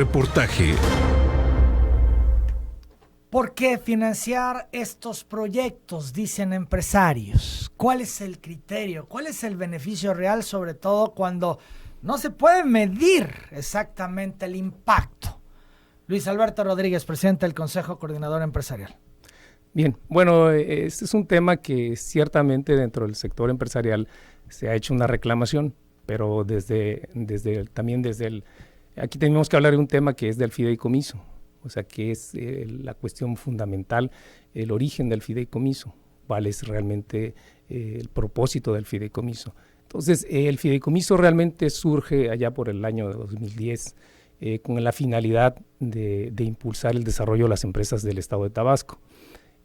Reportaje. ¿Por qué financiar estos proyectos? Dicen empresarios. ¿Cuál es el criterio? ¿Cuál es el beneficio real, sobre todo cuando no se puede medir exactamente el impacto? Luis Alberto Rodríguez, presidente del Consejo Coordinador Empresarial. Bien, bueno, este es un tema que ciertamente dentro del sector empresarial se ha hecho una reclamación, pero aquí tenemos que hablar de un tema que es del fideicomiso, o sea, que es la cuestión fundamental, el origen del fideicomiso, cuál es realmente el propósito del fideicomiso. Entonces, el fideicomiso realmente surge allá por el año 2010 con la finalidad de impulsar el desarrollo de las empresas del estado de Tabasco.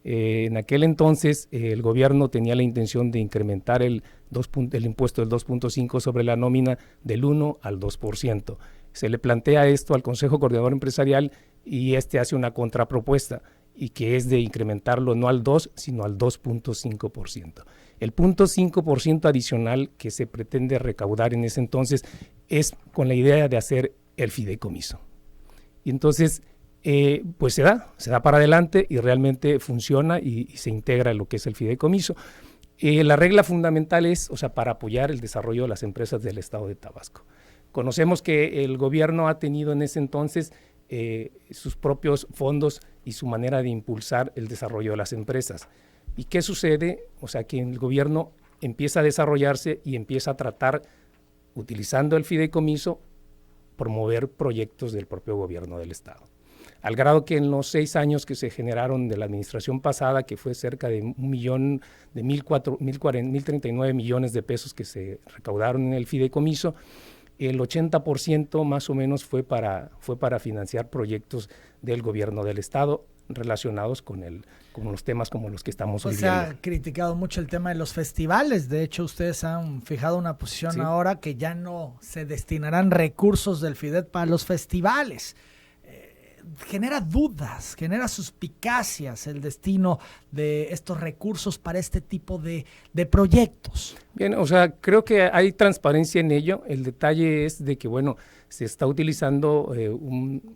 En aquel entonces el gobierno tenía la intención de incrementar el impuesto del 2.5 sobre la nómina del 1 al 2%. Se le plantea esto al Consejo Coordinador Empresarial y hace una contrapropuesta, y que es de incrementarlo no al 2, sino al 2.5%. El 0.5% adicional que se pretende recaudar en ese entonces es con la idea de hacer el fideicomiso. Y entonces pues se da para adelante y realmente funciona y se integra en lo que es el fideicomiso. La regla fundamental es, o sea, para apoyar el desarrollo de las empresas del estado de Tabasco. Conocemos que el gobierno ha tenido en ese entonces sus propios fondos y su manera de impulsar el desarrollo de las empresas. ¿Y qué sucede? O sea, que el gobierno empieza a desarrollarse y empieza a tratar, utilizando el fideicomiso, promover proyectos del propio gobierno del estado. Al grado que en los 6 años que se generaron de la administración pasada, que fue cerca de 1.039 millones de pesos que se recaudaron en el fideicomiso, el 80% más o menos fue para financiar proyectos del gobierno del estado relacionados con los temas como los que estamos viviendo. Se ha criticado mucho el tema de los festivales. De hecho, ustedes han fijado una posición ahora que ya no se destinarán recursos del FIDET para los festivales. Genera dudas, genera suspicacias el destino de estos recursos para este tipo de proyectos. Bien, o sea, creo que hay transparencia en ello. El detalle es de que, bueno, se está utilizando un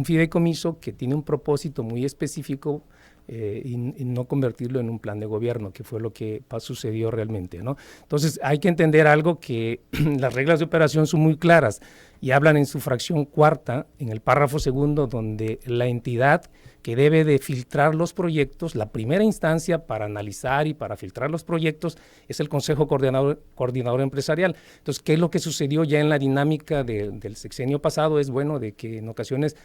fideicomiso que tiene un propósito muy específico y no convertirlo en un plan de gobierno, que fue lo que sucedió realmente, ¿no? Entonces, hay que entender algo, que las reglas de operación son muy claras y hablan en su fracción cuarta, en el párrafo segundo, donde la entidad que debe de filtrar los proyectos, la primera instancia para analizar y para filtrar los proyectos, es el Consejo Coordinador Empresarial. Entonces, ¿qué es lo que sucedió ya en la dinámica del sexenio pasado? Es bueno de que en ocasiones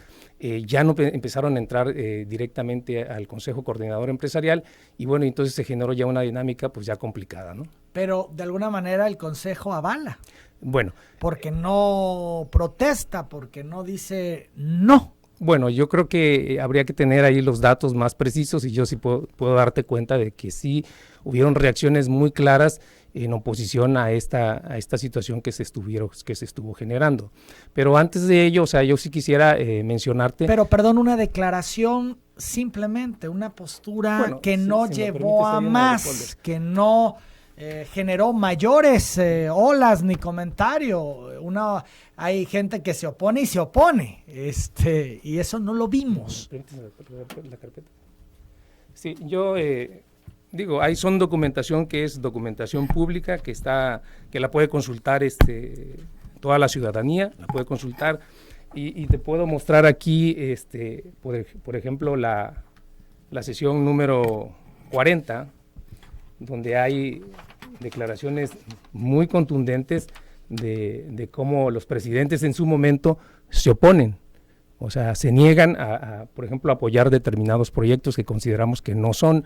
ya no empezaron a entrar directamente al Consejo Coordinador Empresarial, y bueno, entonces se generó ya una dinámica pues ya complicada, ¿no? Pero de alguna manera el Consejo avala. Bueno. Porque no protesta, porque no dice no. Bueno, yo creo que habría que tener ahí los datos más precisos, y yo sí puedo darte cuenta de que sí hubieron reacciones muy claras en oposición a esta situación que se estuvo generando. Pero antes de ello, o sea, yo sí quisiera mencionarte. Pero perdón, una declaración simplemente, una postura que no llevó a más, que no generó mayores olas ni comentario. Hay gente que se opone y se opone, y eso no lo vimos. La carpeta. Sí, yo son documentación que es documentación pública, que la puede consultar toda la ciudadanía, la puede consultar, y te puedo mostrar aquí, por ejemplo, la sesión número 40, donde hay declaraciones muy contundentes de cómo los presidentes en su momento se oponen, o sea, se niegan por ejemplo, a apoyar determinados proyectos que consideramos que no son,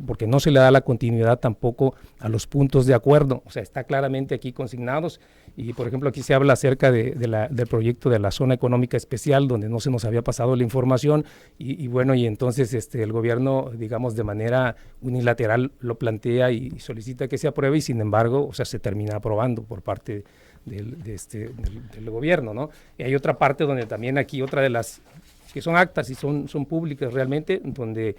porque no se le da la continuidad tampoco a los puntos de acuerdo, o sea, está claramente aquí consignados. Y por ejemplo, aquí se habla acerca del proyecto de la zona económica especial, donde no se nos había pasado la información, y bueno, y entonces el gobierno, digamos, de manera unilateral lo plantea y solicita que se apruebe, y sin embargo, o sea, se termina aprobando por parte del gobierno, ¿no? Y hay otra parte donde también aquí, otra de las que son actas y son públicas realmente, donde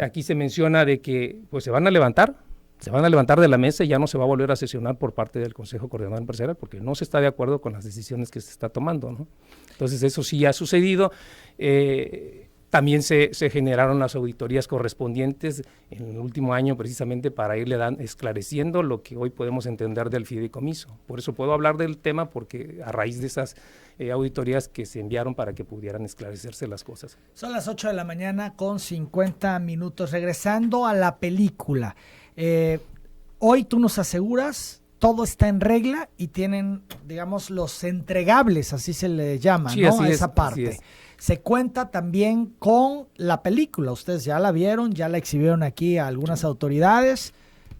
aquí se menciona de que pues se van a levantar se van a levantar de la mesa y ya no se va a volver a sesionar por parte del Consejo Coordinador Empresarial porque no se está de acuerdo con las decisiones que se está tomando, ¿no? Entonces eso sí ha sucedido. También se generaron las auditorías correspondientes en el último año precisamente para irle esclareciendo lo que hoy podemos entender del fideicomiso. Por eso puedo hablar del tema porque a raíz de esas auditorías que se enviaron para que pudieran esclarecerse las cosas. Son las 8 de la mañana con 50 minutos. Regresando a la película. Hoy tú nos aseguras, todo está en regla y tienen, digamos, los entregables, así se le llama, sí, ¿no? A esa parte. Se cuenta también con la película. Ustedes ya la vieron, ya la exhibieron aquí a algunas autoridades.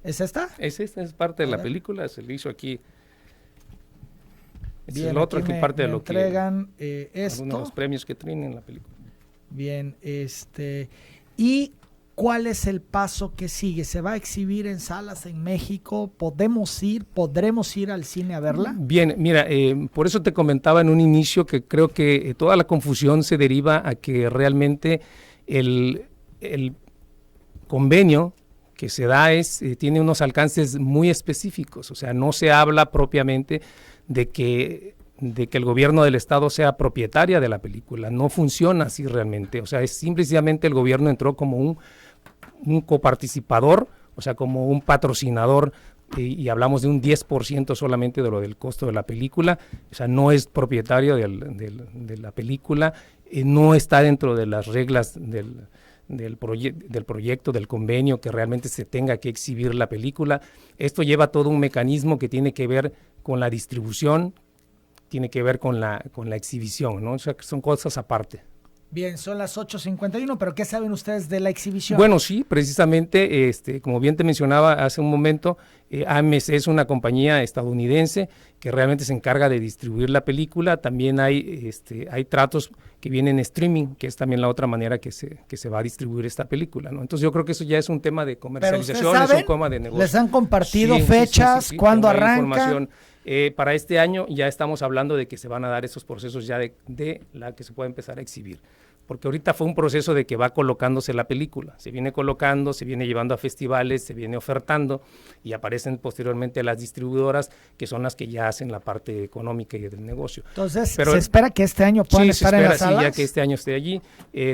¿Es esta? Es parte de la película, se le hizo aquí. Bien, el otro, aquí parte de lo entregan, que esto. algunos de los premios que tienen en la película. Bien, ¿y cuál es el paso que sigue? ¿Se va a exhibir en salas en México? ¿Podremos ir al cine a verla? Bien, mira, por eso te comentaba en un inicio que creo que toda la confusión se deriva a que realmente el convenio que se da tiene unos alcances muy específicos, o sea, no se habla propiamente de que el gobierno del estado sea propietaria de la película, no funciona así realmente, o sea, es simplemente el gobierno entró como un coparticipador, o sea, como un patrocinador, y hablamos de un 10% solamente de lo del costo de la película, o sea, no es propietario de la película, no está dentro de las reglas del proyecto, del convenio, que realmente se tenga que exhibir la película. Esto lleva todo un mecanismo que tiene que ver con la distribución, tiene que ver con la exhibición, ¿no? O sea, que son cosas aparte. Bien, son las 8:51, pero ¿qué saben ustedes de la exhibición? Bueno, sí, precisamente, como bien te mencionaba hace un momento, AMS es una compañía estadounidense que realmente se encarga de distribuir la película. También hay tratos que vienen en streaming, que es también la otra manera que se va a distribuir esta película, ¿no? Entonces yo creo que eso ya es un tema de comercialización, es un tema de negocio. ¿Les han compartido fechas? Sí, ¿cuándo arranca? Para este año ya estamos hablando de que se van a dar esos procesos ya de la que se puede empezar a exhibir. Porque ahorita fue un proceso de que va colocándose la película, se viene colocando, se viene llevando a festivales, se viene ofertando y aparecen posteriormente las distribuidoras que son las que ya hacen la parte económica y del negocio. Entonces, ¿se espera que este año puedan estar en las salas? Sí, ya que este año esté allí.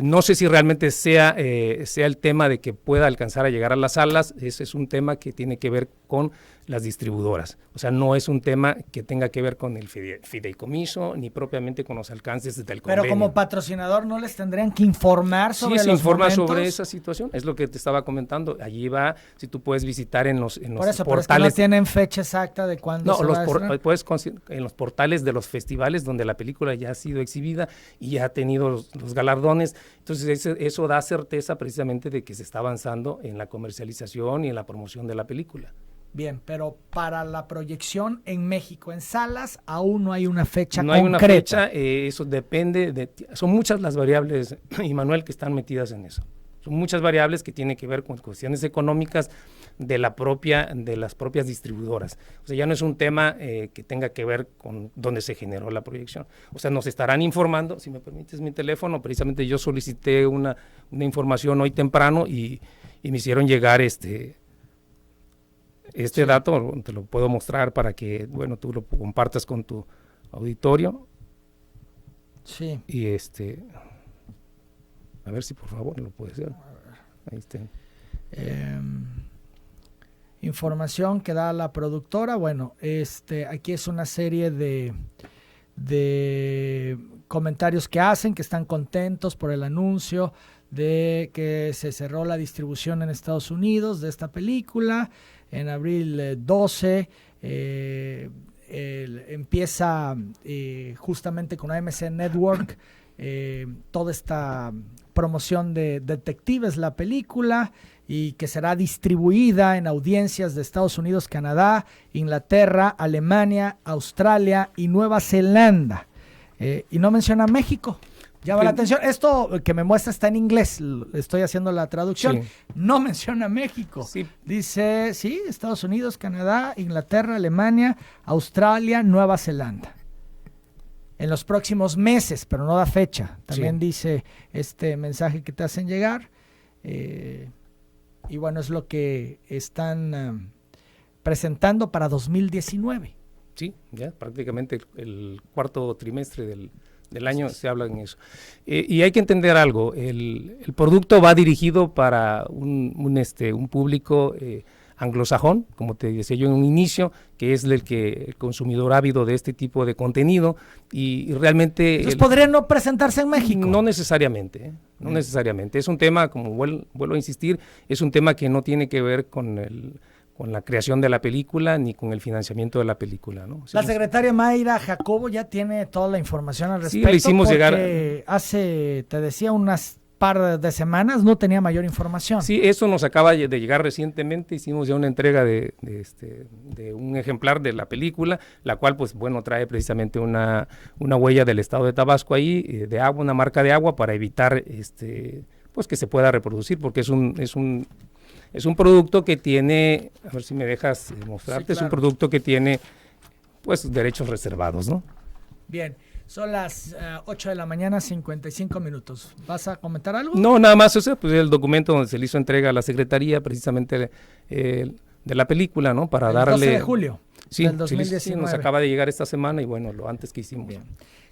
No sé si realmente sea el tema de que pueda alcanzar a llegar a las salas, ese es un tema que tiene que ver con las distribuidoras. O sea, no es un tema que tenga que ver con el fideicomiso ni propiamente con los alcances del convenio. Pero como patrocinador no les tendrían que informar sobre los momentos. Sí, se informa momentos sobre esa situación, es lo que te estaba comentando. Allí va, si tú puedes visitar en los Por eso, portales. Pero es que no tienen fecha exacta de cuándo se va a estrenar. Puedes en los portales de los festivales donde la película ya ha sido exhibida y ya ha tenido los galardones. Entonces eso da certeza precisamente de que se está avanzando en la comercialización y en la promoción de la película. Bien, pero para la proyección en México, en salas, aún no hay una fecha concreta. No hay una fecha, eso depende, son muchas las variables, Immanuel, que están metidas en eso. Son muchas variables que tienen que ver con cuestiones económicas de las propias distribuidoras. O sea, ya no es un tema que tenga que ver con dónde se generó la proyección. O sea, nos estarán informando, si me permites mi teléfono, precisamente yo solicité una información hoy temprano y me hicieron llegar sí. Dato, te lo puedo mostrar para que, bueno, tú lo compartas con tu auditorio. Sí. Y a ver si por favor lo puedes hacer. Ahí está. Información que da la productora. Bueno, aquí es una serie de comentarios que hacen, que están contentos por el anuncio de que se cerró la distribución en Estados Unidos de esta película. En abril 12 empieza justamente con AMC Network toda esta promoción de Detectives, la película, y que será distribuida en audiencias de Estados Unidos, Canadá, Inglaterra, Alemania, Australia y Nueva Zelanda. Y no menciona México. Llama la atención. Esto que me muestra está en inglés, estoy haciendo la traducción. Sí. No menciona México. Sí. Dice, sí, Estados Unidos, Canadá, Inglaterra, Alemania, Australia, Nueva Zelanda. En los próximos meses, pero no da fecha. También dice este mensaje que te hacen llegar. y bueno, es lo que están presentando para 2019. Sí, ya prácticamente el cuarto trimestre del año se habla en eso. Y hay que entender algo, el producto va dirigido para un público anglosajón, como te decía yo en un inicio, que es el consumidor ávido de este tipo de contenido, y realmente... Entonces, ¿podría no presentarse en México? No necesariamente, no necesariamente. Es un tema, como vuelvo a insistir, es un tema que no tiene que ver con la creación de la película ni con el financiamiento de la película, ¿no? La secretaria Mayra Jacobo ya tiene toda la información al respecto. Sí, le hicimos llegar... Hace, te decía, unas par de semanas no tenía mayor información. Sí, eso nos acaba de llegar recientemente. Hicimos ya una entrega de un ejemplar de la película, la cual, pues bueno, trae precisamente una huella del estado de Tabasco ahí, de agua, una marca de agua, para evitar pues que se pueda reproducir, porque es un producto que tiene, a ver si me dejas mostrarte, sí, claro. Es un producto que tiene pues derechos reservados, ¿no? Bien, son las 8 de la mañana, 55 minutos. ¿Vas a comentar algo? No, nada más, pues el documento donde se le hizo entrega a la Secretaría precisamente de la película, ¿no? Para darle... 12 de julio del 2019. Sí, nos acaba de llegar esta semana y bueno, lo antes que hicimos. Bien.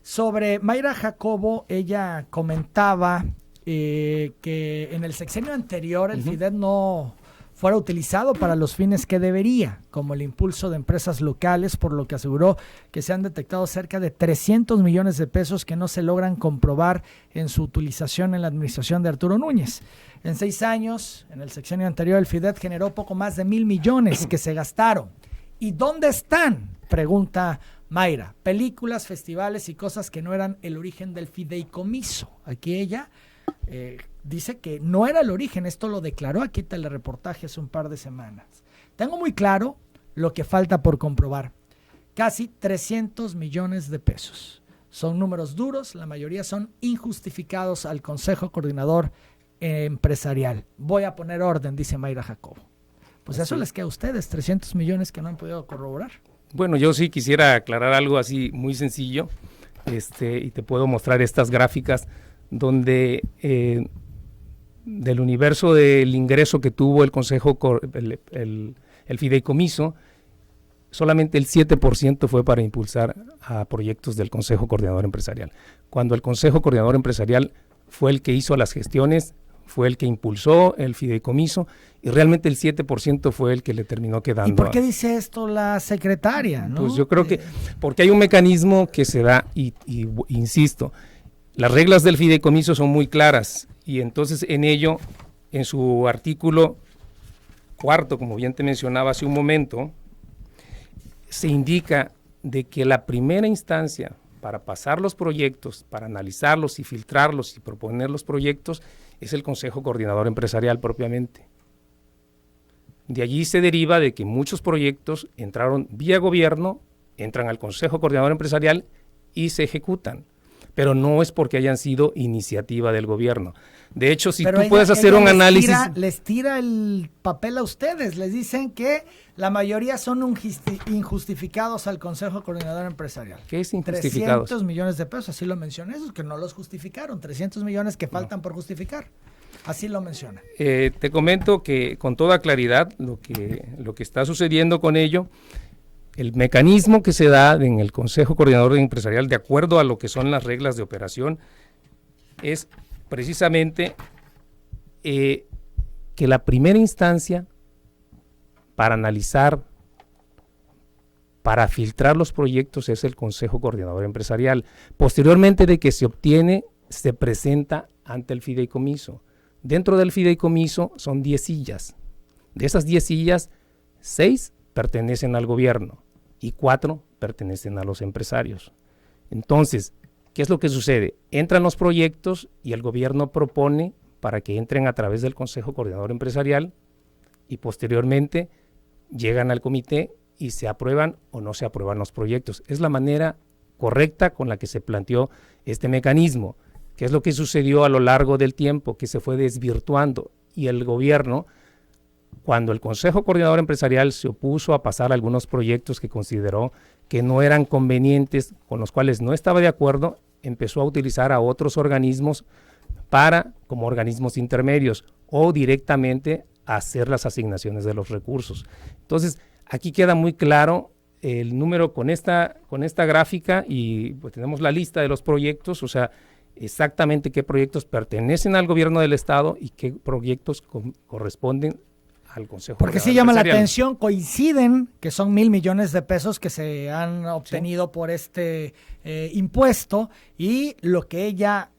Sobre Mayra Jacobo, ella comentaba que en el sexenio anterior el FIDET no fuera utilizado para los fines que debería, como el impulso de empresas locales, por lo que aseguró que se han detectado cerca de 300 millones de pesos que no se logran comprobar en su utilización en la administración de Arturo Núñez. En 6 años, en el sexenio anterior, el FIDET generó poco más de 1,000 millones que se gastaron. ¿Y dónde están?, pregunta Mayra. Películas, festivales y cosas que no eran el origen del fideicomiso. Aquí ella dice que no era el origen, esto lo declaró aquí en el reportaje hace un par de semanas. Tengo muy claro lo que falta por comprobar. Casi 300 millones de pesos. Son números duros, la mayoría son injustificados al Consejo Coordinador Empresarial. Voy a poner orden, dice Mayra Jacobo. Pues eso les queda a ustedes, 300 millones que no han podido corroborar. Bueno, yo sí quisiera aclarar algo así muy sencillo, y te puedo mostrar estas gráficas donde del universo del ingreso que tuvo el Consejo, el fideicomiso, solamente el 7% fue para impulsar a proyectos del Consejo Coordinador Empresarial. Cuando el Consejo Coordinador Empresarial fue el que hizo las gestiones, fue el que impulsó el fideicomiso, y realmente el 7% fue el que le terminó quedando. ¿Y por qué dice esto la secretaria, no? Pues yo creo que porque hay un mecanismo que se da, y insisto, las reglas del fideicomiso son muy claras, y entonces en ello, en su artículo 4, como bien te mencionaba hace un momento, se indica de que la primera instancia para pasar los proyectos, para analizarlos y filtrarlos y proponer los proyectos, es el Consejo Coordinador Empresarial propiamente. De allí se deriva de que muchos proyectos entraron vía gobierno, entran al Consejo Coordinador Empresarial y se ejecutan. Pero no es porque hayan sido iniciativa del gobierno. De hecho, si tú puedes hacer un análisis... Les tira el papel a ustedes, les dicen que la mayoría son injustificados al Consejo Coordinador Empresarial. ¿Qué es injustificados? 300 millones de pesos, así lo mencioné, esos que no los justificaron, 300 millones que faltan por justificar. Así lo menciona. Te comento que con toda claridad lo que está sucediendo con ello, el mecanismo que se da en el Consejo Coordinador Empresarial, de acuerdo a lo que son las reglas de operación, es precisamente que la primera instancia para analizar, para filtrar los proyectos es el Consejo Coordinador Empresarial. Posteriormente de que se obtiene, se presenta ante el fideicomiso. Dentro del fideicomiso son 10 sillas. De esas 10 sillas, 6 pertenecen al gobierno y 4 pertenecen a los empresarios. Entonces, ¿qué es lo que sucede? Entran los proyectos y el gobierno propone para que entren a través del Consejo Coordinador Empresarial y posteriormente llegan al comité y se aprueban o no se aprueban los proyectos. Es la manera correcta con la que se planteó este mecanismo. ¿Qué es lo que sucedió a lo largo del tiempo? Que se fue desvirtuando y el gobierno, cuando el Consejo Coordinador Empresarial se opuso a pasar algunos proyectos que consideró que no eran convenientes, con los cuales no estaba de acuerdo, empezó a utilizar a otros organismos como organismos intermedios o directamente hacer las asignaciones de los recursos. Entonces, aquí queda muy claro el número con esta gráfica y pues tenemos la lista de los proyectos, o sea, exactamente qué proyectos pertenecen al gobierno del estado y qué proyectos corresponden al Consejo. Porque sí llama la atención, coinciden que son 1,000 millones de pesos que se han obtenido por este impuesto, y lo que ella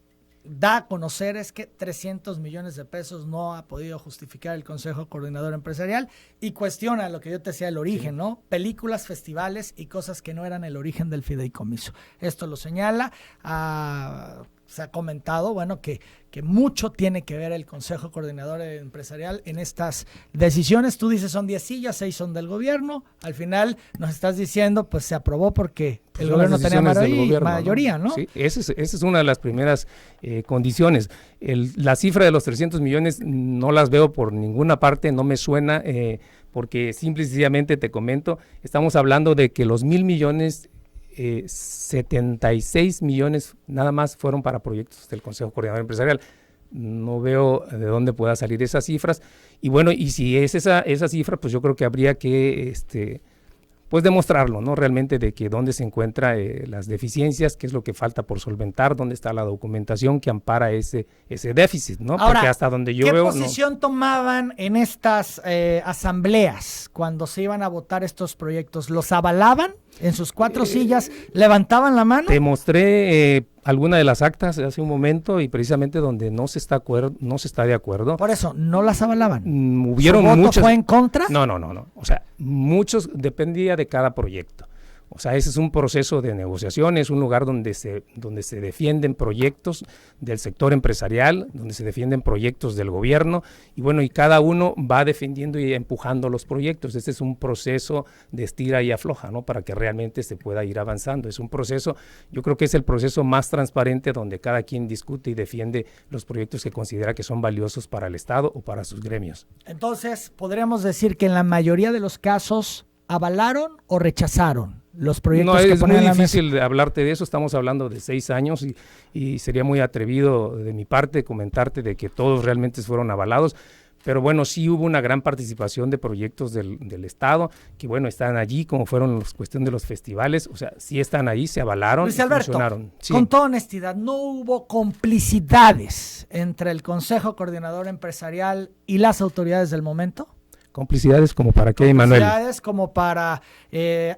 da a conocer es que 300 millones de pesos no ha podido justificar el Consejo Coordinador Empresarial, y cuestiona lo que yo te decía, el origen, ¿no? Películas, festivales y cosas que no eran el origen del fideicomiso. Esto lo señala, se ha comentado, bueno, que mucho tiene que ver el Consejo Coordinador Empresarial en estas decisiones. Tú dices son 10 sillas, 6 son del gobierno. Al final nos estás diciendo, pues se aprobó porque el gobierno tenía mayoría, ¿no? Sí, esa es una de las primeras condiciones. La cifra de los 300 millones no las veo por ninguna parte, no me suena, porque simple y sencillamente te comento, estamos hablando de que los 1,000 millones 76 millones nada más fueron para proyectos del Consejo Coordinador Empresarial. No veo de dónde pueda salir esas cifras. Y bueno, y si es esa cifra, pues yo creo que habría que pues demostrarlo, ¿no? Realmente de que dónde se encuentran las deficiencias, qué es lo que falta por solventar, dónde está la documentación que ampara ese déficit, ¿no? Ahora, porque hasta donde yo ¿qué veo, posición tomaban en estas asambleas cuando se iban a votar estos proyectos? ¿Los avalaban en sus 4 sillas? ¿Levantaban la mano? Te mostré alguna de las actas hace un momento, y precisamente donde no se está de acuerdo. Por eso, ¿no las avalaban? Hubieron ¿Su voto muchos. fue en contra? No. O sea, muchos, dependía de cada proyecto. O sea, ese es un proceso de negociación, es un lugar donde se defienden proyectos del sector empresarial, donde se defienden proyectos del gobierno, y bueno, y cada uno va defendiendo y empujando los proyectos. Este es un proceso de estira y afloja, ¿no? Para que realmente se pueda ir avanzando. Es un proceso, yo creo que es el proceso más transparente, donde cada quien discute y defiende los proyectos que considera que son valiosos para el Estado o para sus gremios. Entonces, podríamos decir que en la mayoría de los casos avalaron o rechazaron los proyectos. No, que es muy ponían difícil hablarte de eso. Estamos hablando de 6 años y sería muy atrevido de mi parte comentarte de que todos realmente fueron avalados. Pero bueno, sí hubo una gran participación de proyectos del Estado, que bueno, están allí, como fueron la cuestión de los festivales, o sea, sí están ahí, se avalaron. Luis Alberto, funcionaron. Sí. Con toda honestidad, ¿no hubo complicidades entre el Consejo Coordinador Empresarial y las autoridades del momento? ¿Complicidades como para qué, Manuel? Complicidades como para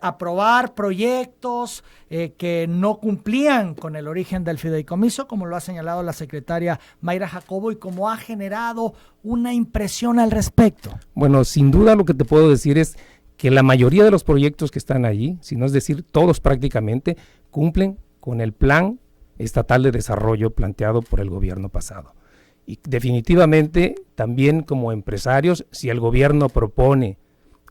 aprobar proyectos que no cumplían con el origen del fideicomiso, como lo ha señalado la secretaria Mayra Jacobo, y como ha generado una impresión al respecto. Bueno, sin duda lo que te puedo decir es que la mayoría de los proyectos que están allí, si no es decir todos prácticamente, cumplen con el plan estatal de desarrollo planteado por el gobierno pasado. Y definitivamente también como empresarios, si el gobierno propone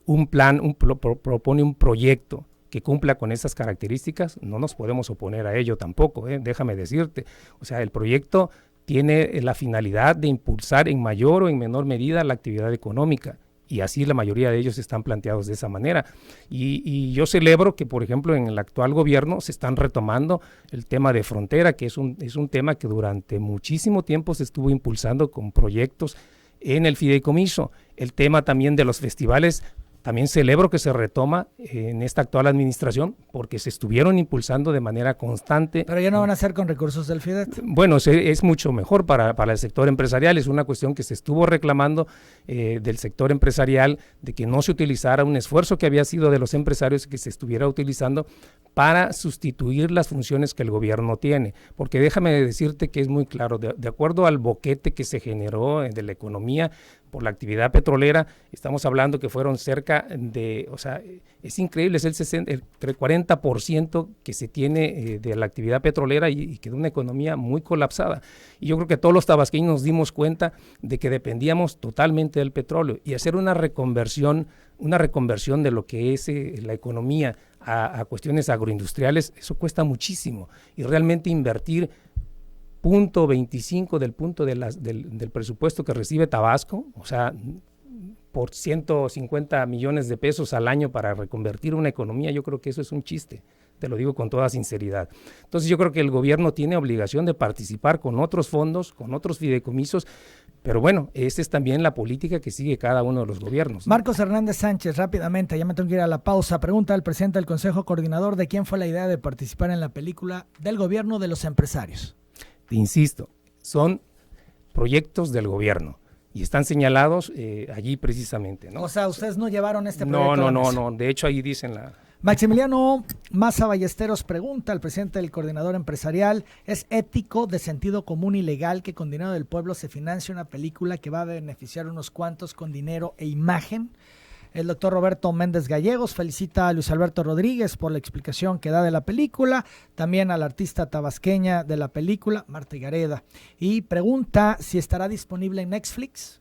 un plan, propone un proyecto que cumpla con esas características, no nos podemos oponer a ello tampoco, déjame decirte. O sea, el proyecto tiene la finalidad de impulsar en mayor o en menor medida la actividad económica, y así la mayoría de ellos están planteados de esa manera. Y yo celebro que, por ejemplo, en el actual gobierno se están retomando el tema de frontera, que es un tema que durante muchísimo tiempo se estuvo impulsando con proyectos en el fideicomiso. El tema también de los festivales, también celebro que se retoma en esta actual administración, porque se estuvieron impulsando de manera constante. Pero ya no van a ser con recursos del FIDET. Bueno, es mucho mejor para el sector empresarial. Es una cuestión que se estuvo reclamando del sector empresarial, de que no se utilizara un esfuerzo que había sido de los empresarios, que se estuviera utilizando para sustituir las funciones que el gobierno tiene. Porque déjame decirte que es muy claro, de acuerdo al boquete que se generó de la economía por la actividad petrolera, estamos hablando que fueron cerca de, o sea, es increíble, es el 40% que se tiene de la actividad petrolera, y quedó una economía muy colapsada. Y yo creo que todos los tabasqueños nos dimos cuenta de que dependíamos totalmente del petróleo, y hacer una reconversión de lo que es la economía a cuestiones agroindustriales, eso cuesta muchísimo, y realmente invertir 0.25 del punto del presupuesto que recibe Tabasco, o sea, por 150 millones de pesos al año para reconvertir una economía, yo creo que eso es un chiste, te lo digo con toda sinceridad. Entonces yo creo que el gobierno tiene obligación de participar con otros fondos, con otros fideicomisos, Pero bueno, esa es también la política que sigue cada uno de los gobiernos, ¿no? Marcos Hernández Sánchez, rápidamente, ya me tengo que ir a la pausa. Pregunta al presidente del Consejo Coordinador de quién fue la idea de participar en la película del gobierno de los empresarios. Te insisto, son proyectos del gobierno y están señalados allí precisamente, ¿no? O sea, ustedes no llevaron este proyecto. No. De hecho, ahí dicen la... Maximiliano Maza Ballesteros pregunta al presidente del Coordinador Empresarial, ¿es ético, de sentido común y legal que con dinero del pueblo se financie una película que va a beneficiar a unos cuantos con dinero e imagen? El doctor Roberto Méndez Gallegos felicita a Luis Alberto Rodríguez por la explicación que da de la película, también a la artista tabasqueña de la película, Marta Gareda, y pregunta si estará disponible en Netflix.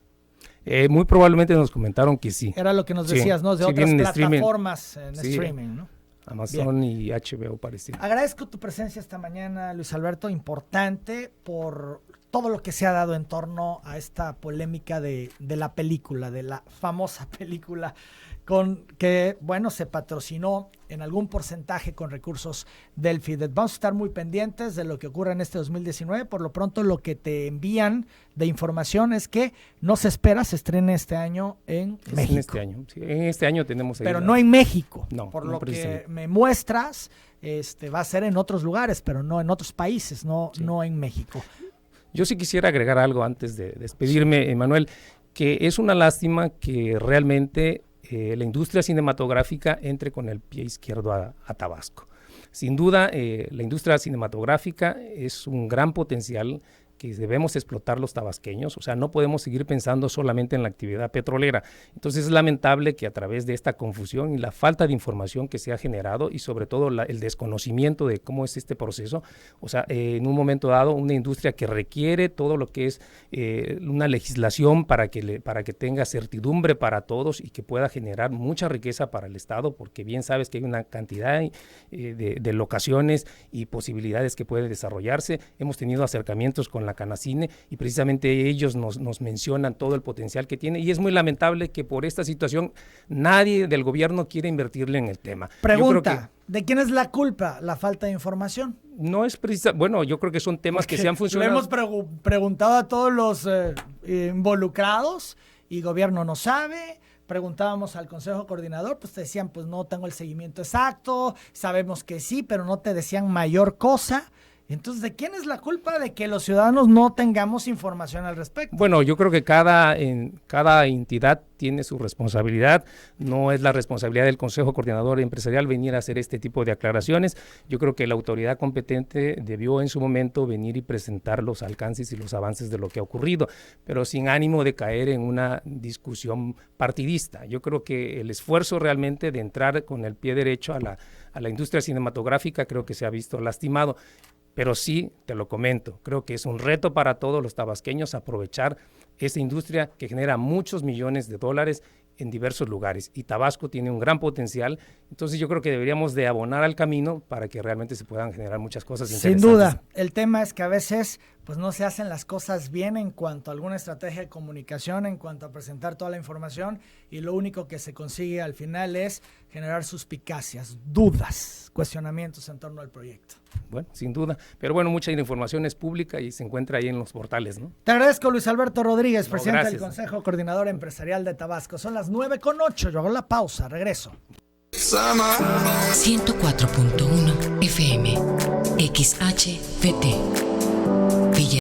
Muy probablemente nos comentaron que sí. Era lo que nos decías, ¿no? De otras plataformas en streaming, ¿no? Amazon Bien. Y HBO parecido. Agradezco tu presencia esta mañana, Luis Alberto, importante por todo lo que se ha dado en torno a esta polémica de la película, de la famosa película con que, bueno, se patrocinó en algún porcentaje con recursos del FIDET. Vamos a estar muy pendientes de lo que ocurre en este 2019. Por lo pronto, lo que te envían de información es que no se espera, se estrene este año en México. En este año, sí, en este año tenemos... Pero no en México. No, por lo que me muestras, va a ser en otros lugares, pero no en otros países, no en México. Yo sí quisiera agregar algo antes de despedirme, Emanuel, que es una lástima que realmente la industria cinematográfica entre con el pie izquierdo a Tabasco. Sin duda, la industria cinematográfica es un gran potencial que debemos explotar los tabasqueños, o sea, no podemos seguir pensando solamente en la actividad petrolera. Entonces es lamentable que a través de esta confusión y la falta de información que se ha generado y sobre todo el desconocimiento de cómo es este proceso, o sea, en un momento dado una industria que requiere todo lo que es una legislación para que tenga certidumbre para todos y que pueda generar mucha riqueza para el Estado, porque bien sabes que hay una cantidad de locaciones y posibilidades que puede desarrollarse. Hemos tenido acercamientos con la Canacine y precisamente ellos nos mencionan todo el potencial que tiene y es muy lamentable que por esta situación nadie del gobierno quiere invertirle en el tema. Pregunta, ¿de quién es la culpa? ¿La falta de información? No es precisa, bueno, yo creo que son temas que se han funcionado. Le hemos preguntado a todos los involucrados y gobierno no sabe. Preguntábamos al Consejo Coordinador, pues te decían, pues no tengo el seguimiento exacto, sabemos que sí, pero no te decían mayor cosa. Entonces, ¿de quién es la culpa de que los ciudadanos no tengamos información al respecto? Bueno, yo creo que cada entidad tiene su responsabilidad. No es la responsabilidad del Consejo Coordinador Empresarial venir a hacer este tipo de aclaraciones. Yo creo que la autoridad competente debió en su momento venir y presentar los alcances y los avances de lo que ha ocurrido, pero sin ánimo de caer en una discusión partidista. Yo creo que el esfuerzo realmente de entrar con el pie derecho a la industria cinematográfica creo que se ha visto lastimado. Pero sí, te lo comento, creo que es un reto para todos los tabasqueños aprovechar esa industria que genera muchos millones de dólares en diversos lugares y Tabasco tiene un gran potencial, entonces yo creo que deberíamos de abonar al camino para que realmente se puedan generar muchas cosas interesantes. Sin duda, el tema es que a veces pues no se hacen las cosas bien en cuanto a alguna estrategia de comunicación, en cuanto a presentar toda la información y lo único que se consigue al final es generar suspicacias, dudas, cuestionamientos en torno al proyecto. Bueno, sin duda, pero bueno, mucha información es pública y se encuentra ahí en los portales, ¿no? Te agradezco, Luis Alberto Rodríguez, presidente del Consejo Coordinador Empresarial de Tabasco. Son las 9:08, yo hago la pausa, regreso. 104.1 FM XHVT